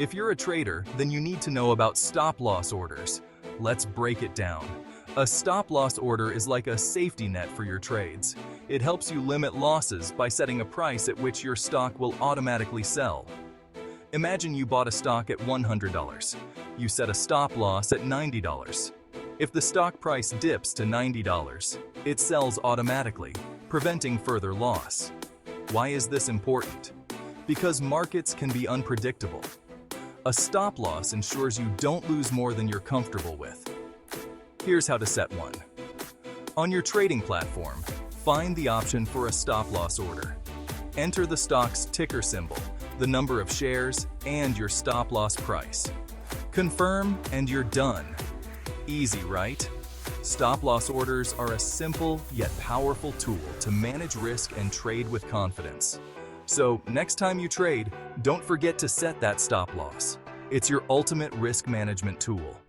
If you're a trader, then you need to know about stop-loss orders. Let's break it down. A stop-loss order is like a safety net for your trades. It helps you limit losses by setting a price at which your stock will automatically sell. Imagine you bought a stock at $100. You set a stop-loss at $90. If the stock price dips to $90, it sells automatically, preventing further loss. Why is this important? Because markets can be unpredictable. A stop-loss ensures you don't lose more than you're comfortable with. Here's how to set one. On your trading platform, find the option for a stop-loss order. Enter the stock's ticker symbol, the number of shares, and your stop-loss price. Confirm, and you're done. Easy, right? Stop-loss orders are a simple yet powerful tool to manage risk and trade with confidence. So, next time you trade, don't forget to set that stop-loss. It's your ultimate risk management tool.